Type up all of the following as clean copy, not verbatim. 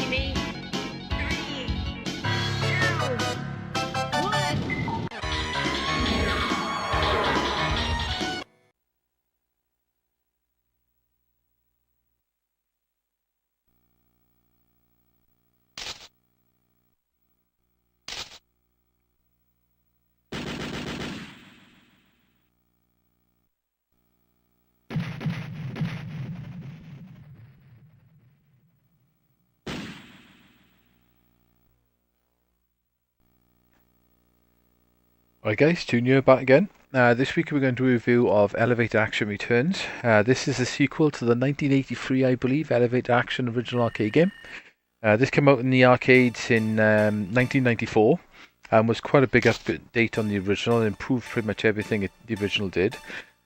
baby. 3, 2, 1. Right guys, Junior back again. This week we're going to do a review of Elevator Action Returns. This is a sequel to the 1983, I believe, Elevator Action original arcade game. This came out in the arcades in 1994 and was quite a big update on the original and improved pretty much everything the original did.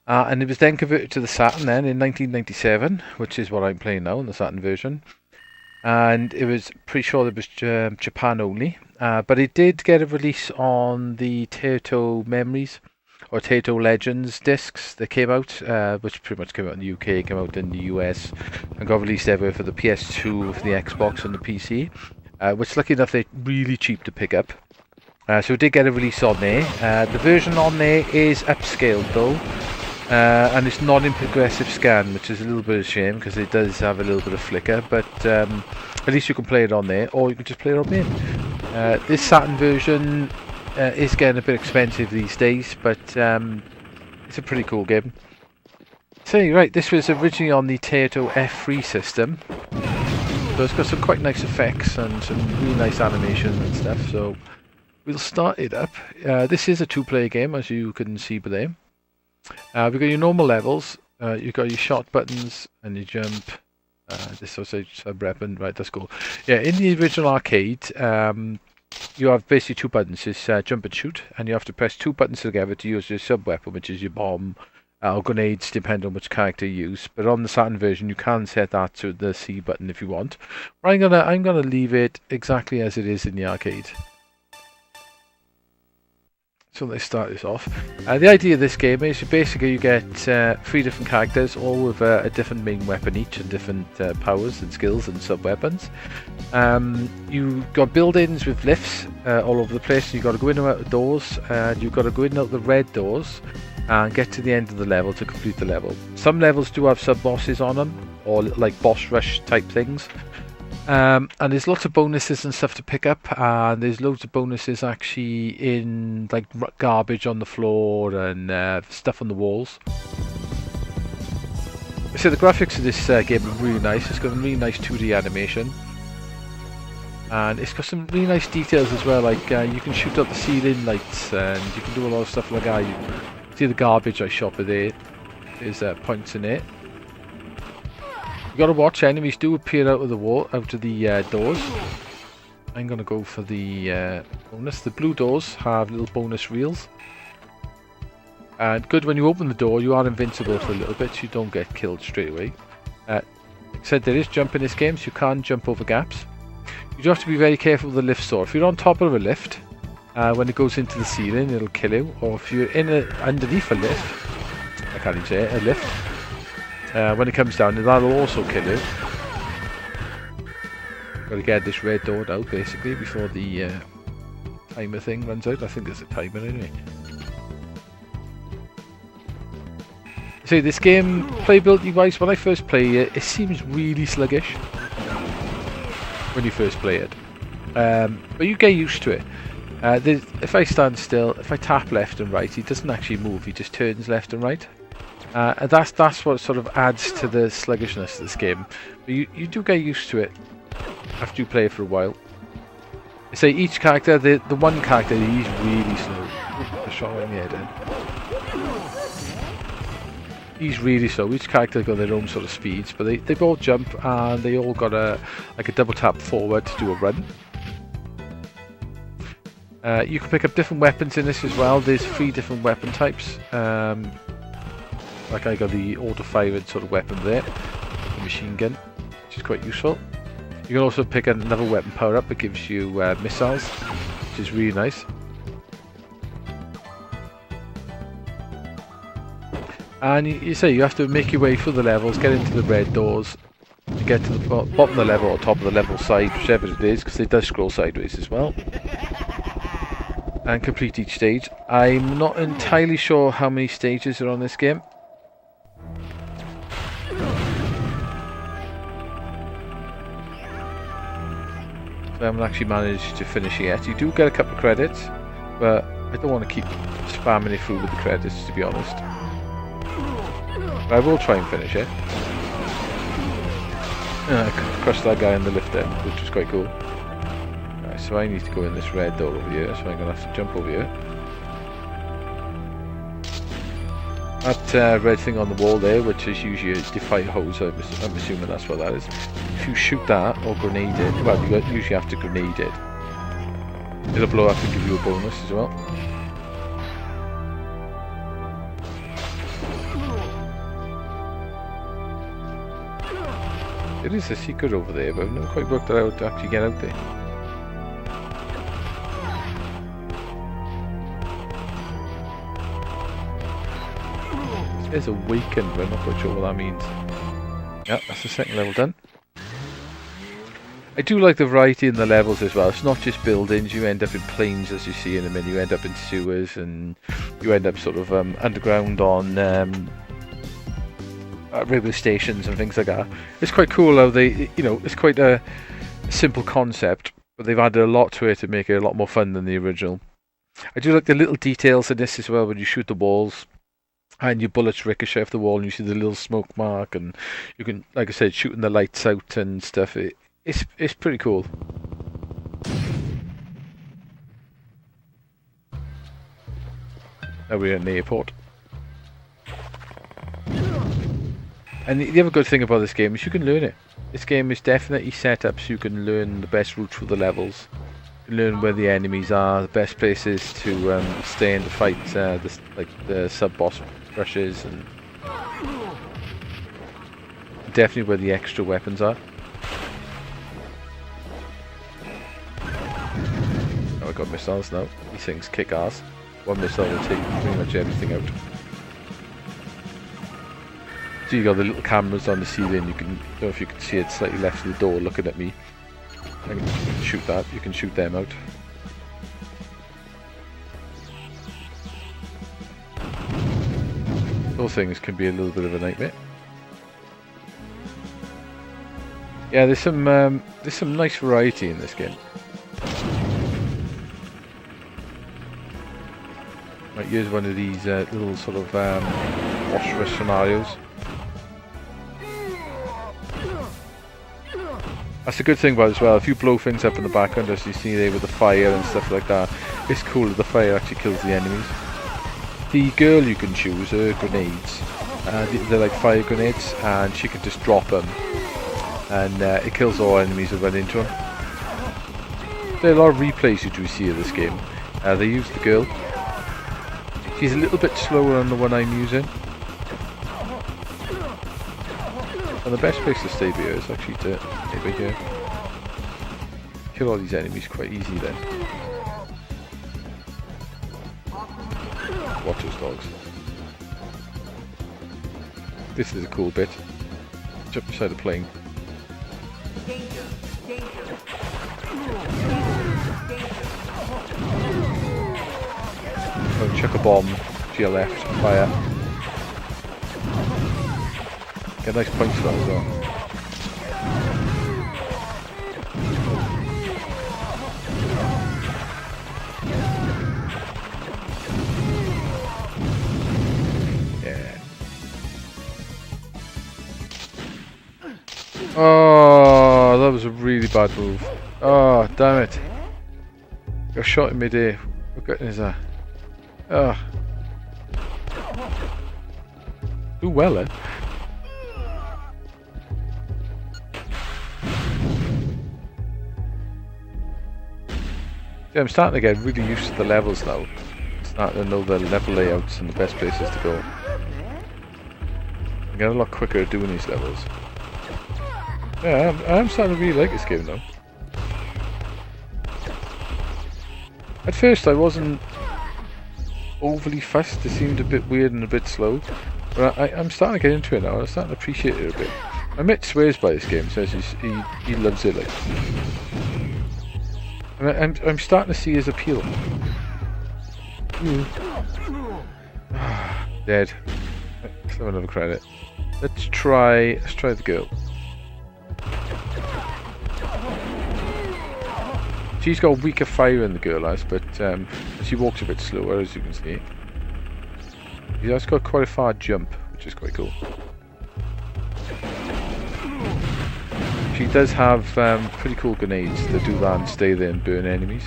And it was then converted to the Saturn then in 1997, which is what I'm playing now in the Saturn version. And it was pretty sure it was Japan only, but it did get a release on the Taito Memories or Taito Legends discs that came out, which pretty much came out in the UK, came out in the US, and got released everywhere for the PS2, for the Xbox, and the PC. Which, lucky enough, they're really cheap to pick up. So it did get a release on there. The version on there is upscaled though. And it's not in progressive scan, which is a little bit of a shame because it does have a little bit of flicker, but at least you can play it on there, or you can just play it on there. This Saturn version is getting a bit expensive these days, but it's a pretty cool game. So right, this was originally on the Taito F3 system, so it's got some quite nice effects and some really nice animation and stuff, so we'll start it up. This is a two-player game, as you can see by there. We've got your normal levels, you've got your shot buttons and your jump, this also sub-weapon, right, that's cool. Yeah, in the original arcade, you have basically two buttons, it's jump and shoot, and you have to press two buttons together to use your sub-weapon, which is your bomb, or grenades, depending on which character you use. But on the Saturn version, you can set that to the C button if you want. But I'm gonna leave it exactly as it is in the arcade. So let's start this off. The idea of this game is you get three different characters, all with a different main weapon each, and different powers and skills and sub-weapons. You've got buildings with lifts all over the place. You've got to go in and out of doors, and you've got to go in and out the red doors and get to the end of the level to complete the level. Some levels do have sub-bosses on them, or like boss rush type things. And there's lots of bonuses and stuff to pick up, and there's loads of bonuses actually in like garbage on the floor and stuff on the walls. So the graphics of this game are really nice. It's got a really nice 2D animation, and it's got some really nice details as well, like you can shoot up the ceiling lights and you can do a lot of stuff like that. You see the garbage I shot with there, there's points in it. You got to watch, enemies do appear out of the wall, out of the doors. I'm gonna go for the bonus. The blue doors have little bonus reels. And good, when you open the door, you are invincible for a little bit, so you don't get killed straight away. Like I said, there is jump in this game, so you can jump over gaps. You do have to be very careful with the lift door. If you're on top of a lift, when it goes into the ceiling, it'll kill you. Or if you're underneath a lift, I can't even say it, a lift. When it comes down, that'll also kill you. Got to get this red door out basically before the timer thing runs out. I think there's a timer anyway. So this game, playability wise, when I first play it, it seems really sluggish when you first play it. But you get used to it. If I stand still, if I tap left and right, he doesn't actually move, he just turns left and right. And that's what sort of adds to the sluggishness of this game. But you do get used to it after you play it for a while. I say each character, the one character, he's really slow. A shot in the head in. He's really slow. Each character's got their own sort of speeds, but they both jump and they all got a double tap forward to do a run. You can pick up different weapons in this as well. There's 3 different weapon types. Like I got the auto-fired sort of weapon there, the machine gun, which is quite useful. You can also pick another weapon power-up that gives you missiles, which is really nice. And you have to make your way through the levels, get into the red doors, to get to the bottom of the level or top of the level side, whichever it is, because it does scroll sideways as well. And complete each stage. I'm not entirely sure how many stages are on this game. I haven't actually managed to finish it yet. You do get a couple of credits, but I don't want to keep spamming it through with the credits, to be honest. But I will try and finish it. I crushed that guy in the lift end, which was quite cool. Right, so I need to go in this red door over here, so I'm going to have to jump over here. That red thing on the wall there, which is usually a defy hose, I'm assuming that's what that is. If you shoot that or grenade it, well, you usually have to grenade it. It'll blow up and give you a bonus as well. There is a secret over there, but I've never quite worked it out to actually get out there. There's awakened, but I'm not quite sure what that means. Yeah, that's the second level done. I do like the variety in the levels as well. It's not just buildings, you end up in planes as you see in a minute, you end up in sewers, and you end up sort of underground on railway stations and things like that. It's quite cool how they, you know, it's quite a simple concept, but they've added a lot to it to make it a lot more fun than the original. I do like the little details in this as well, when you shoot the walls and your bullets ricochet off the wall and you see the little smoke mark, and you can, like I said, shooting the lights out and stuff. It's pretty cool. Now we're in the airport. And the other good thing about this game is you can learn it. This game is definitely set up so you can learn the best route through the levels. You can learn where the enemies are, the best places to stay in the fight, the sub-boss rushes, and definitely where the extra weapons are. Oh, I got missiles now. These things kick ass. One missile will take pretty much everything out. So you got the little cameras on the ceiling. You can, I don't know if you can see it slightly left of the door looking at me. I can shoot that. You can shoot them out. Those things can be a little bit of a nightmare. Yeah, there's some nice variety in this game. Right, here's one of these little sort of boss rush scenarios. That's a good thing about it as well. If you blow things up in the background, as you see there with the fire and stuff like that, it's cool that the fire actually kills the enemies. The girl you can choose, her grenades, they're like fire grenades, and she can just drop them, and it kills all enemies that run into them. There are a lot of replays you do see of this game. They use the girl. She's a little bit slower on the one I'm using. And the best place to stay here is actually to maybe here. Kill all these enemies quite easy then. Watch those dogs. This is a cool bit. Jump beside the plane. Oh, chuck a bomb to your left, fire. Get nice points for that as well. Yeah. Oh, that was a really bad move. Oh, damn it. Got shot in mid-air. What good is that? Oh. Do well then. Yeah, I'm starting to get really used to the levels now. Starting to know the level layouts and the best places to go. I'm getting a lot quicker at doing these levels. Yeah, I'm starting to really like this game now. At first I wasn't overly fussed, it seemed a bit weird and a bit slow. But I'm starting to get into it now, I'm starting to appreciate it a bit. My mate swears by this game, says he loves it. Like, and I'm starting to see his appeal. Dead. Let's have another credit. Let's try the girl. She's got weaker fire than the girl has, but she walks a bit slower, as you can see. She's also got quite a far jump, which is quite cool. She does have pretty cool grenades that do that and stay there and burn enemies.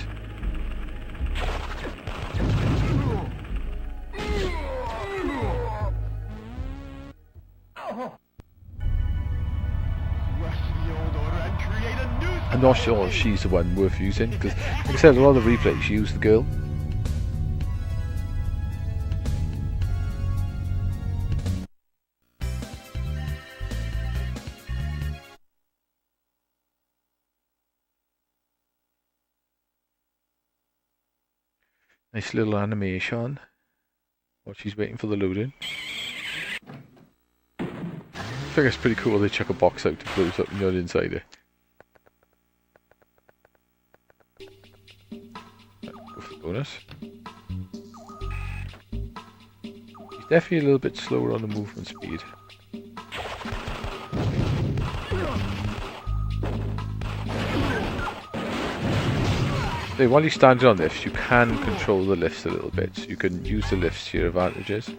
I'm not sure if she's the one worth using, because like I said, a lot of the replays use the girl. Nice little animation while she's waiting for the loading. I think it's pretty cool they chuck a box out to close up and you're inside it. Go for the bonus. He's definitely a little bit slower on the movement speed. So while you're standing on this, you can control the lifts a little bit. So you can use the lifts to your advantages.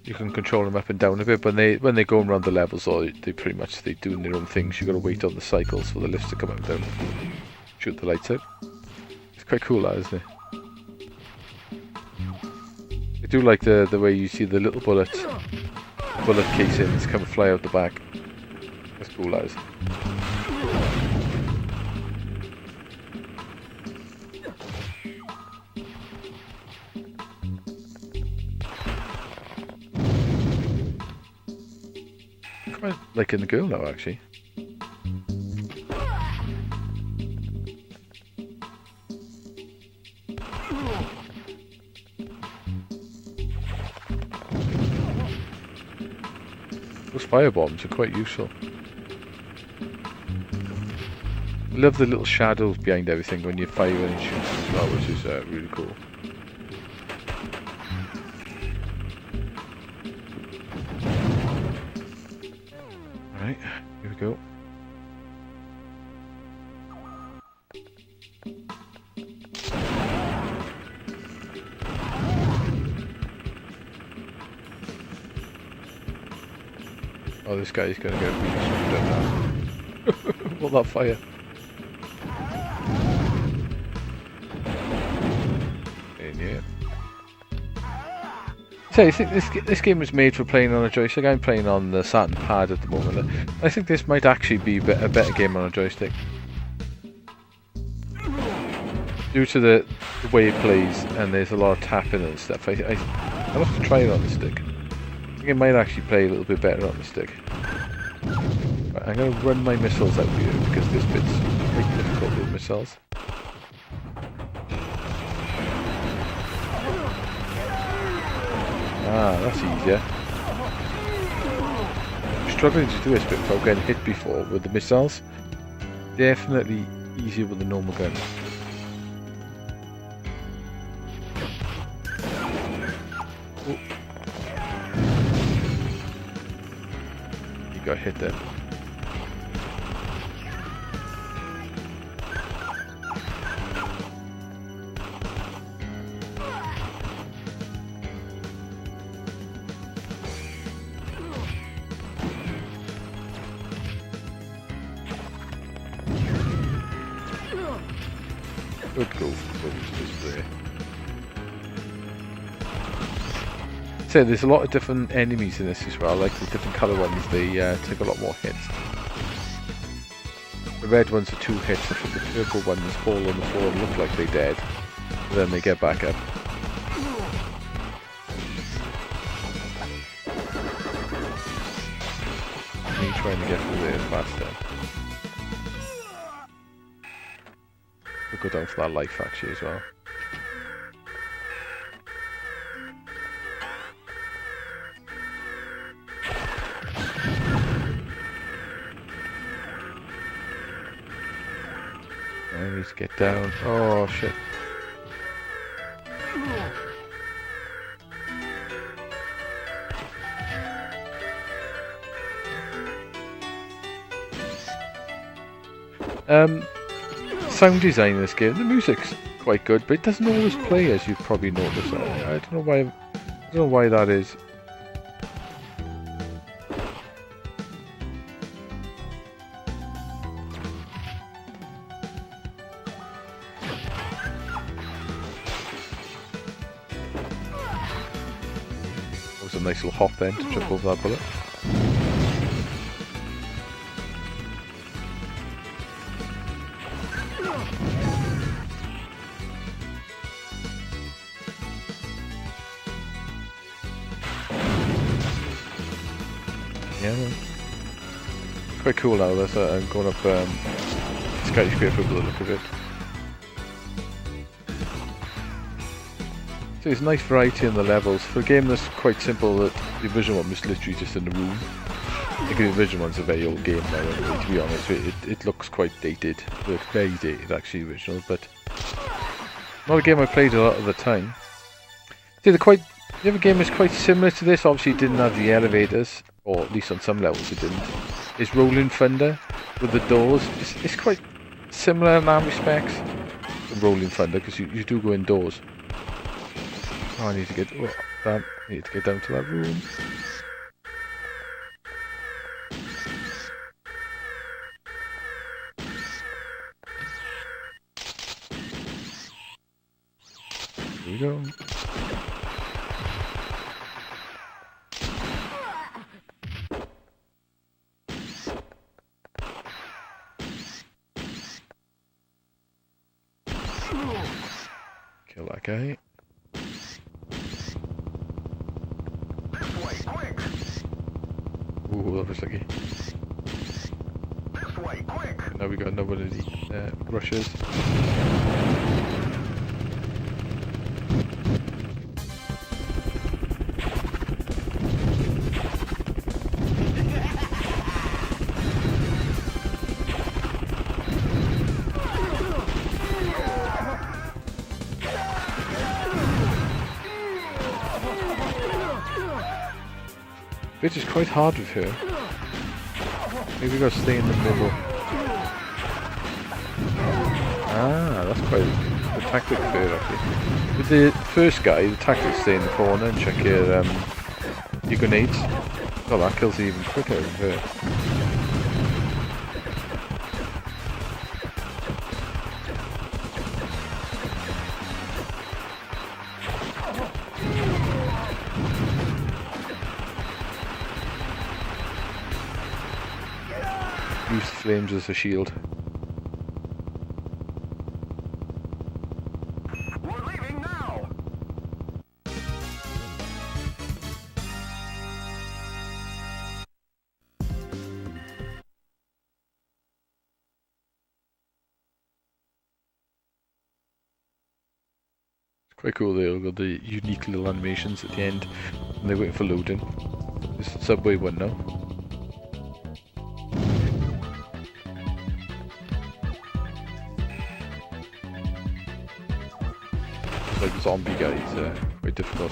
You can control them up and down a bit. When they go around the levels, or they're doing their own things. You got to wait on the cycles for the lifts to come up and down. Shoot the lights out. It's quite cool, that, isn't it? I do like the way you see the little bullet casings come fly out the back. That's cool, that is. Quite liking the girl now, actually. Those firebombs are quite useful. I love the little shadows behind everything when you're firing and shooting as well, which is really cool. Alright, here we go. Oh, this guy's gonna get really swept up now. What that fire? In here. So I think this game was made for playing on a joystick. I'm playing on the Saturn pad at the moment. I think this might actually be a better game on a joystick. Due to the way it plays, and there's a lot of tapping and stuff. I'll have to try it on the stick. I think it might actually play a little bit better on the stick. Right, I'm going to run my missiles out here because this bit's quite difficult with missiles. Ah, that's easier. I'm struggling to do this bit without getting hit before with the missiles. Definitely easier with the normal gun. Oh. You got hit there. Good go for those there. So there's a lot of different enemies in this as well, like the different colour ones, they take a lot more hits. The red ones are 2 hits, I think the purple ones fall on the floor and look like they're dead, but then they get back up. Me trying to get through there faster. We'll go down for that life actually as well. I need to get down. Oh shit. Sound design in this game, the music's quite good, but it doesn't always play, as you've probably noticed. I don't know why. I don't know why that is. That was a nice little hop then to jump over that bullet. Yeah, quite cool now. That's I'm going up skyscraper with the look of it. So there's a nice variety in the levels. For a game that's quite simple, that the original one was literally just in the room. I think the original one's a very old game now, anyway, to be honest. It looks quite dated. Well, very dated, actually, the original, but not a game I played a lot of the time. See, the other game is quite similar to this. Obviously, it didn't have the elevators, or at least on some levels it didn't. It's Rolling Thunder with the doors. It's quite similar in that respects to Rolling Thunder, because you do go indoors. Oh, I need to get down to that room. Here we go. Kill that guy. Ooh, that was lucky. Now we got another one of the rushes. Which is quite hard with her. Maybe we gotta stay in the middle. Ah, that's quite the tactic of her actually. With the first guy, the tactic is stay in the corner and check your grenades. Well, that kills you even quicker with her. Use flames as a shield. We're leaving now. It's quite cool. They've got the unique little animations at the end, and they're waiting for loading. This is Subway 1 now. Like the zombie guys, quite difficult.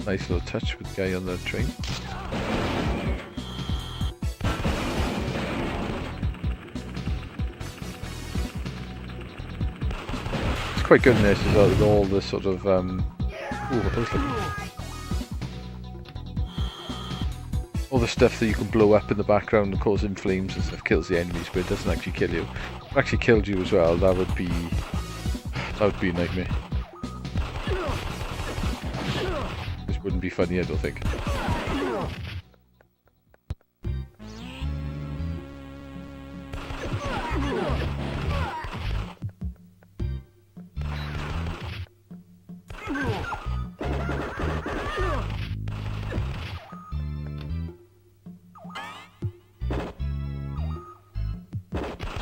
Nice little touch with the guy on the train. It's quite good in this as well, with all the sort of ooh, what is it? All the stuff that you can blow up in the background and cause in flames and stuff kills the enemies, but it doesn't actually kill you. If it actually killed you as well, that would be a nightmare. This wouldn't be funny, I don't think.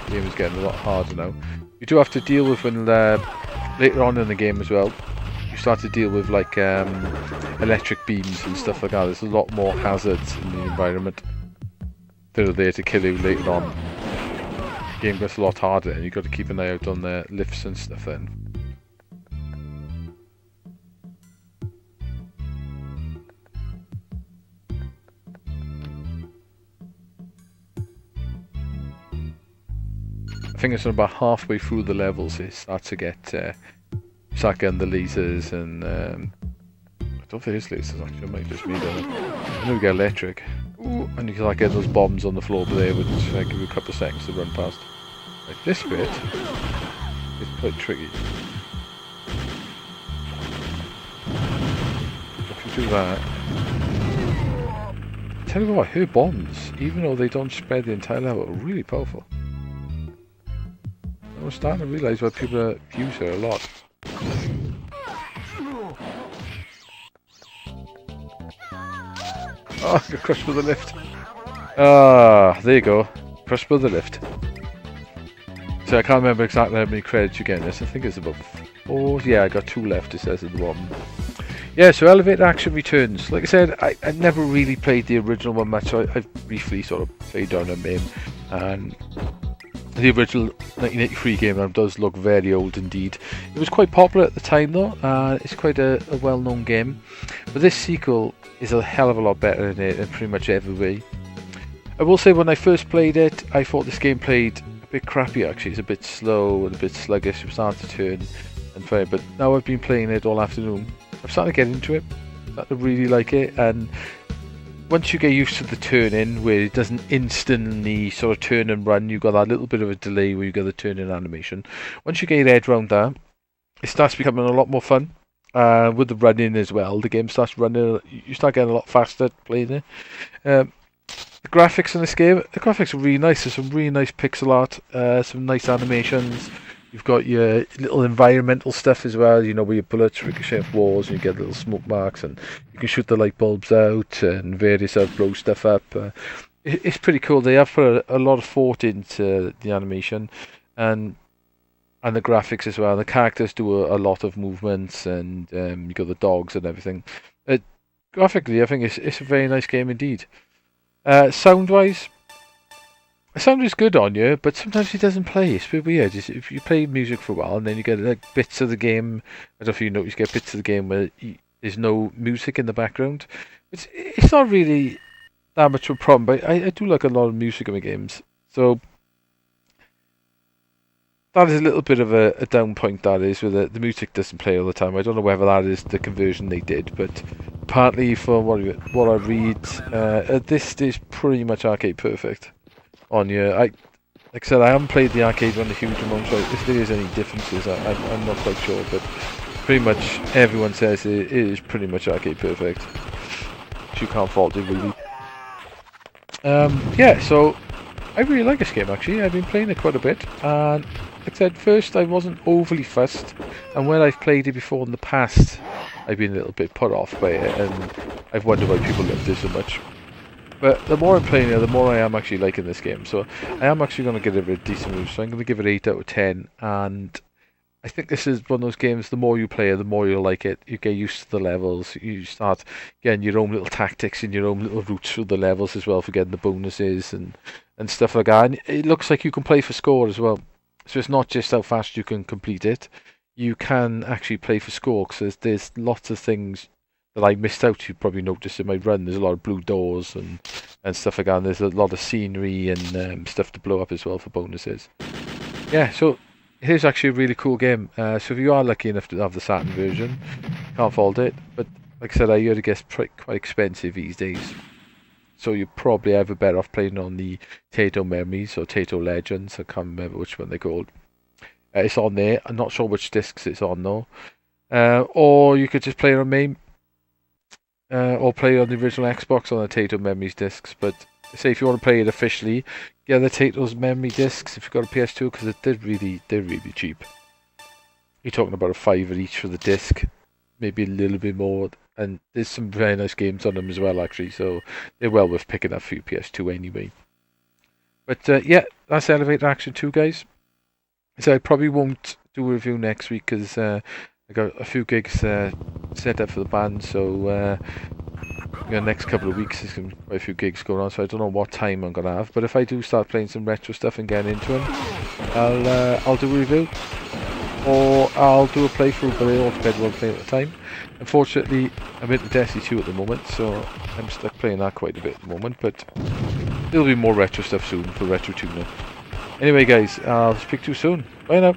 The game is getting a lot harder now. You do have to deal with when later on in the game as well, you start to deal with like electric beams and stuff like that. There's a lot more hazards in the environment that are there to kill you later on. The game gets a lot harder, and you've got to keep an eye out on the lifts and stuff then. I think it's about halfway through the levels it starts to get start getting the lasers, and I don't think it's lasers actually, it might just be the, I know we get electric. Ooh, and you can like get those bombs on the floor there, which give you a couple of seconds to run past. Like this bit is quite tricky. If you do that, tell you what, her bombs, even though they don't spread the entire level, are really powerful. I'm starting to realise why people use her a lot. Oh, I got crushed with the lift. Ah, there you go. Crushed with the lift. So I can't remember exactly how many credits you get in this. I think it's about 4. Yeah, I got 2 left, it says at the bottom. Yeah, so Elevator Action returns. Like I said, I never really played the original one much, so I briefly sort of played on a MIM. And the original 1983 game does look very old indeed. It was quite popular at the time though, it's quite a well-known game. But this sequel is a hell of a lot better in it in pretty much every way. I will say when I first played it, I thought this game played a bit crappy actually. It's a bit slow and a bit sluggish, it was hard to turn and play. But now I've been playing it all afternoon, I'm starting to get into it, I'm starting to really like it. And once you get used to the turn-in, where it doesn't instantly sort of turn and run, you've got that little bit of a delay where you get the turn-in animation. Once you get your head around that, it starts becoming a lot more fun. With the running as well, the game starts running, you start getting a lot faster playing it. The graphics in this game, the graphics are really nice. There's some really nice pixel art, some nice animations. You've got your little environmental stuff as well, you know, where your bullets ricochet off walls and you get little smoke marks, and you can shoot the light bulbs out and various other blow stuff up. It's pretty cool. They have put a lot of thought into the animation and the graphics as well. The characters do a lot of movements, and you got the dogs and everything. Graphically, I think it's a very nice game indeed. Sound-wise, the sound is good on you, but sometimes it doesn't play. It's a bit weird. If you play music for a while and then you get like bits of the game, I don't know if you notice, you get bits of the game where there's no music in the background. It's not really that much of a problem, but I do like a lot of music in my games. So that is a little bit of a down point, that is, where the music doesn't play all the time. I don't know whether that is the conversion they did, but partly for what I read, this is pretty much arcade perfect on you. Like I said, I haven't played the arcade one a huge amount, so if there is any differences, I'm not quite sure, but pretty much everyone says it is pretty much arcade perfect. So you can't fault it really. Yeah, so I really like this game actually. I've been playing it quite a bit, and like I said, first I wasn't overly fussed, and when I've played it before in the past, I've been a little bit put off by it, and I've wondered why people love this so much. But the more I'm playing it, the more I am actually liking this game. So I am actually going to give it a decent review. So I'm going to give it 8 out of 10. And I think this is one of those games, the more you play it, the more you'll like it. You get used to the levels. You start getting your own little tactics and your own little routes through the levels as well for getting the bonuses and stuff like that. And it looks like you can play for score as well. So it's not just how fast you can complete it. You can actually play for score, because there's lots of things that I missed out. You probably noticed in my run, there's a lot of blue doors and stuff like that, and there's a lot of scenery and stuff to blow up as well for bonuses. Yeah, so it is actually a really cool game. So if you are lucky enough to have the Saturn version, can't fault it. But like I said, I heard it gets quite expensive these days. So you're probably either better off playing on the Taito Memories or Taito Legends. I can't remember which one they're called. It's on there. I'm not sure which discs it's on though. Or you could just play it on MAME. Or play on the original Xbox on the Taito Memories discs. But say if you want to play it officially, get the Taito's Memory discs if you've got a PS2, because they're really cheap. You're talking about $5 each for the disc, maybe a little bit more. And there's some very nice games on them as well, actually. So they're well worth picking up for your PS2 anyway. But yeah, that's Elevator Action 2, guys. So I probably won't do a review next week because I got a few gigs set up for the band, so the next couple of weeks there's going to be quite a few gigs going on, so I don't know what time I'm going to have, but if I do start playing some retro stuff and getting into them, I'll do a review, or I'll do a playthrough, but it all depends what I'm playing at the time. Unfortunately, I'm into Destiny 2 at the moment, so I'm stuck playing that quite a bit at the moment, but there'll be more retro stuff soon for Retro Tuner. Anyway guys, I'll speak to you soon. Bye now.